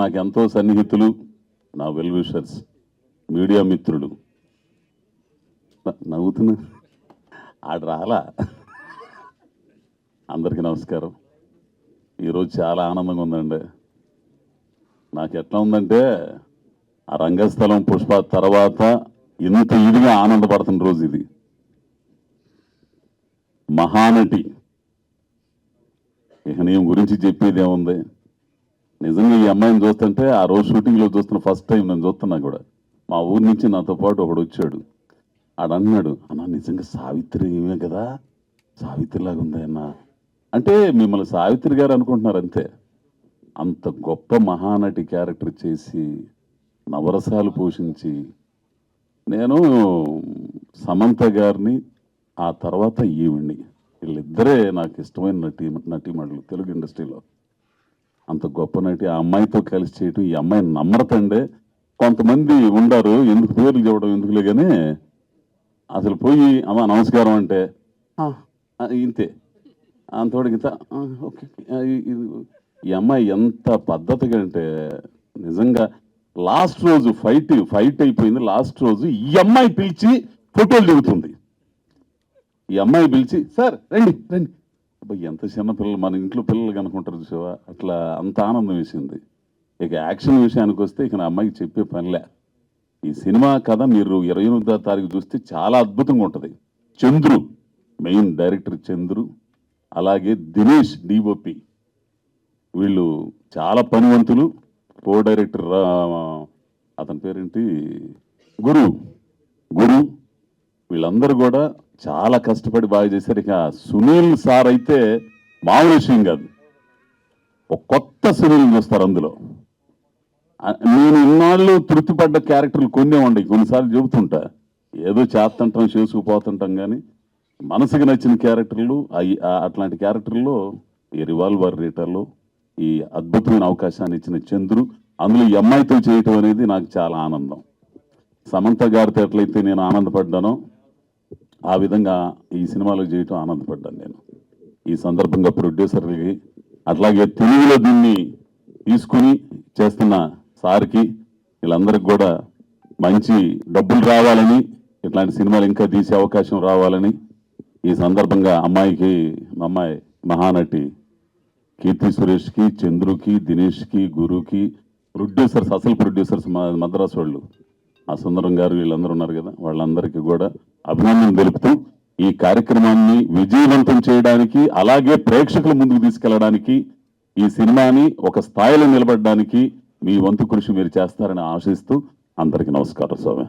నాకు ఎంతో సన్నిహితులు, నా వెల్ విషర్స్, మీడియా మిత్రులు. నవ్వుతున్నా ఆడు రాలా. అందరికీ నమస్కారం. ఈరోజు చాలా ఆనందంగా ఉందండి. నాకు ఎట్లా ఉందంటే ఆ రంగస్థలం పుష్ప తర్వాత ఇంత ఇదిగా ఆనందపడుతున్న రోజు ఇది. మహానటి, ఇక నేను గురించి చెప్పేది ఏముంది. నిజంగా ఈ అమ్మాయిని చూస్తుంటే ఆ రోజు షూటింగ్లో చూస్తున్న ఫస్ట్ టైం నేను చూస్తున్నా కూడా. మా ఊరి నుంచి నాతో పాటు ఒకడు వచ్చాడు. ఆడు అన్నాడు, అన్న నిజంగా సావిత్రి ఏమే కదా, సావిత్రిలాగా ఉంది అన్న అంటే. మిమ్మల్ని సావిత్రి గారు అనుకుంటున్నారు అంతే. అంత గొప్ప మహానటి క్యారెక్టర్ చేసి నవరసాలు పోషించి, నేను సమంత గారిని ఆ తర్వాత ఈవిడ్ని, వీళ్ళిద్దరే నాకు ఇష్టమైన నటీమణులు తెలుగు ఇండస్ట్రీలో. అంత గొప్ప నటి ఆ అమ్మాయితో కలిసి చేయటం, ఈ అమ్మాయి నమ్రత అండే. కొంతమంది ఉండరు, ఎందుకు పేర్లు చెప్పడం ఎందుకులే కానీ, అసలు పోయి అమ్మ నమస్కారం అంటే ఇంతే, అంతోడికి ఓకే. ఈ అమ్మాయి ఎంత పద్ధతిగా అంటే నిజంగా లాస్ట్ రోజు ఫైట్ అయిపోయింది. లాస్ట్ రోజు ఈ అమ్మాయి పిలిచి ఫోటోలు దిగుతుంది. ఈ అమ్మాయి పిలిచి సార్ రండి రండి, అబ్బాయి ఎంత చిన్న పిల్లలు, మన ఇంట్లో పిల్లలు కనుకుంటారు చూసావా, అట్లా అంత ఆనందం వేసింది. ఇక యాక్షన్ విషయానికి వస్తే ఇక నా అమ్మాయికి చెప్పే పనిలే. ఈ సినిమా కథ మీరు 28వ తారీఖు చూస్తే చాలా అద్భుతంగా ఉంటుంది. చంద్రు మెయిన్ డైరెక్టర్, చంద్రు, అలాగే దినేష్ డిఓపి, వీళ్ళు చాలా పనివంతులు. కో డైరెక్టర్ అతని పేరేంటి, గురు, వీళ్ళందరూ కూడా చాలా కష్టపడి బాగా చేశారు. ఇక సునీల్ సార్ అయితే మామూలు విషయం కాదు, ఒక కొత్త సునీల్ చూస్తారు అందులో. నేను ఇన్నాళ్ళు తృప్తిపడ్డ క్యారెక్టర్లు కొన్నే ఉండవు. కొన్నిసార్లు చెబుతుంటా, ఏదో చేస్తుంటాం చేసుకుపోతుంటాం, కానీ మనసుకు నచ్చిన క్యారెక్టర్లు అట్లాంటి క్యారెక్టర్లో ఈ రివాల్వర్ రేటర్లో ఈ అద్భుతమైన అవకాశాన్ని ఇచ్చిన చంద్రు, అందులో ఈ అమ్మాయితో చేయటం అనేది నాకు చాలా ఆనందం. సమంత గారితో ఎట్లయితే నేను ఆనందపడ్డానో ఆ విధంగా ఈ సినిమాలో చేయటం ఆనందపడ్డాను నేను. ఈ సందర్భంగా ప్రొడ్యూసర్లకి, అట్లాగే తెలుగులో దీన్ని తీసుకుని చేస్తున్న సార్కి, వీళ్ళందరికీ కూడా మంచి డబ్బులు రావాలని, ఇట్లాంటి సినిమాలు ఇంకా తీసే అవకాశం రావాలని ఈ సందర్భంగా అమ్మాయికి, మా అమ్మాయి మహానటి కీర్తి సురేష్కి, చంద్రుకి, దినేష్కి, గురుకి, ప్రొడ్యూసర్స్, అసలు ప్రొడ్యూసర్స్ మద్రాసు వాళ్ళు, ఆ సుందరం గారు, వీళ్ళందరూ ఉన్నారు కదా, వాళ్ళందరికీ కూడా అభినందనలు తెలుపుతూ ఈ కార్యక్రమాన్ని విజయవంతం చేయడానికి, అలాగే ప్రేక్షకుల ముందుకు తీసుకెళ్లడానికి, ఈ సినిమాని ఒక స్థాయిలో నిలబడడానికి మీ వంతు కృషి మీరు చేస్తారని ఆశిస్తూ అందరికీ నమస్కారం స్వామి.